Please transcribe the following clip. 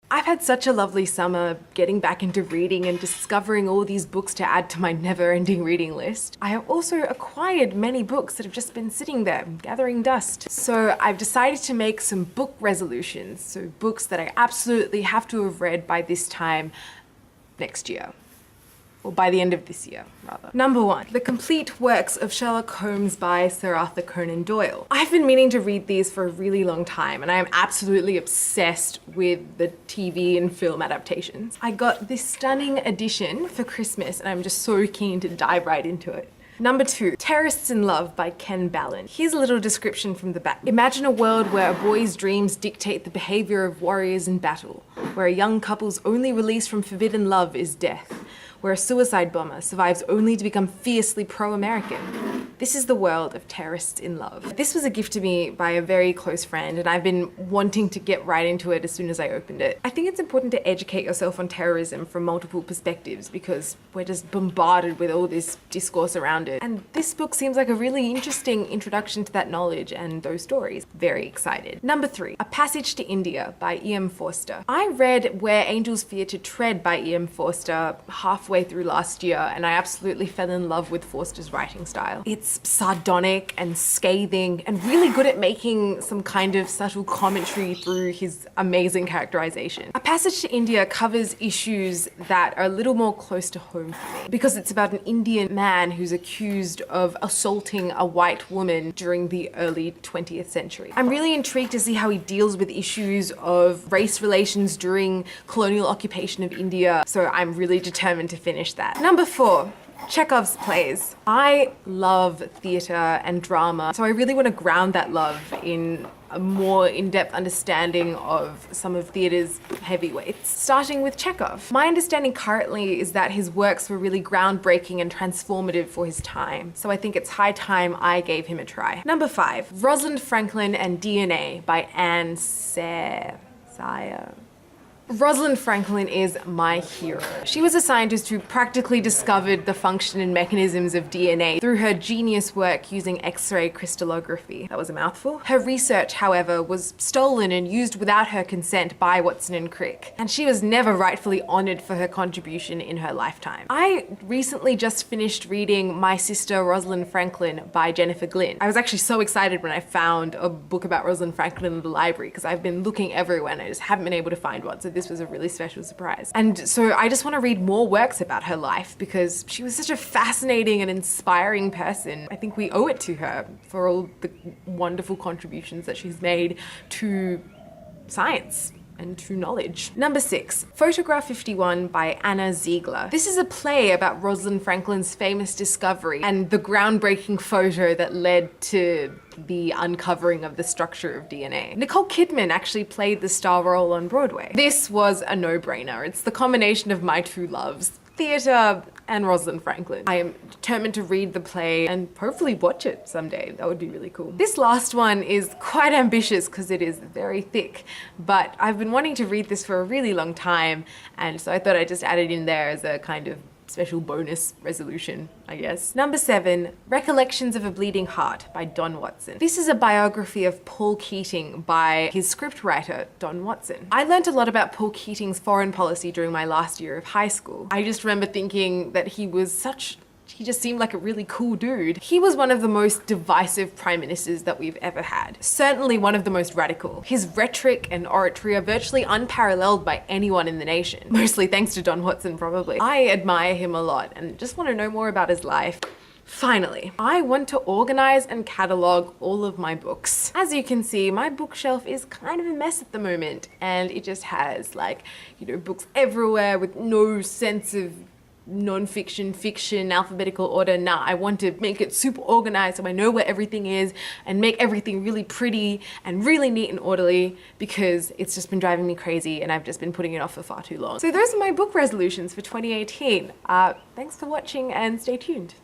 I've had such a lovely summer getting back into reading and discovering all these books to add to my never-ending reading list. I have also acquired many books that have just been sitting there, gathering dust. So I've decided to make some book resolutions, so books that I absolutely have to have read by this time next year. Or by the end of this year, rather. Number 1, the complete works of Sherlock Holmes by Sir Arthur Conan Doyle. I've been meaning to read these for a really long time, and I am absolutely obsessed with the TV and film adaptations. I got this stunning edition for Christmas, and I'm just so keen to dive right into it. Number 2, Terrorists in Love by Ken Ballin. Here's a little description from the back. Imagine a world where a boy's dreams dictate the behavior of warriors in battle, where a young couple's only release from forbidden love is death, where a suicide bomber survives only to become fiercely pro-American. This is the world of Terrorists in Love. This was a gift to me by a very close friend, and I've been wanting to get right into it as soon as I opened it. I think it's important to educate yourself on terrorism from multiple perspectives because we're just bombarded with all this discourse around it. And this book seems like a really interesting introduction to that knowledge and those stories. Very excited. Number 3, A Passage to India by E.M. Forster. I read Where Angels Fear to Tread by E.M. Forster halfway through last year, and I absolutely fell in love with Forster's writing style. It's sardonic and scathing and really good at making some kind of subtle commentary through his amazing characterization. A Passage to India covers issues that are a little more close to home for me because it's about an Indian man who's accused of assaulting a white woman during the early 20th century. I'm really intrigued to see how he deals with issues of race relations during colonial occupation of India, so I'm really determined to finish that. Number 4, Chekhov's Plays. I love theatre and drama, so I really want to ground that love in a more in-depth understanding of some of theatre's heavyweights, starting with Chekhov. My understanding currently is that his works were really groundbreaking and transformative for his time, so I think it's high time I gave him a try. Number 5, Rosalind Franklin and DNA by Anne Sayre. Rosalind Franklin is my hero. She was a scientist who practically discovered the function and mechanisms of DNA through her genius work using X-ray crystallography. That was a mouthful. Her research, however, was stolen and used without her consent by Watson and Crick, and she was never rightfully honored for her contribution in her lifetime. I recently just finished reading My Sister Rosalind Franklin by Jennifer Glynn. I was actually so excited when I found a book about Rosalind Franklin in the library because I've been looking everywhere and I just haven't been able to find one. So this was a really special surprise. And so I just want to read more works about her life because she was such a fascinating and inspiring person. I think we owe it to her for all the wonderful contributions that she's made to science and to knowledge. Number 6, Photograph 51 by Anna Ziegler. This is a play about Rosalind Franklin's famous discovery and the groundbreaking photo that led to the uncovering of the structure of DNA. Nicole Kidman actually played the star role on Broadway. This was a no-brainer. It's the combination of my two loves, theatre and Rosalind Franklin. I am determined to read the play and hopefully watch it someday. That would be really cool. This last one is quite ambitious because it is very thick, but I've been wanting to read this for a really long time, and so I thought I'd just add it in there as a kind of special bonus resolution, I guess. Number 7, Recollections of a Bleeding Heart by Don Watson. This is a biography of Paul Keating by his scriptwriter, Don Watson. I learned a lot about Paul Keating's foreign policy during my last year of high school. I just remember thinking that he just seemed like a really cool dude. He was one of the most divisive prime ministers that we've ever had. Certainly one of the most radical. His rhetoric and oratory are virtually unparalleled by anyone in the nation. Mostly thanks to Don Watson, probably. I admire him a lot and just want to know more about his life. Finally, I want to organize and catalog all of my books. As you can see, my bookshelf is kind of a mess at the moment, and it just has books everywhere with no sense of non-fiction, fiction, alphabetical order. Nah, I want to make it super organized so I know where everything is and make everything really pretty and really neat and orderly because it's just been driving me crazy and I've just been putting it off for far too long. So those are my book resolutions for 2018. Thanks for watching and stay tuned.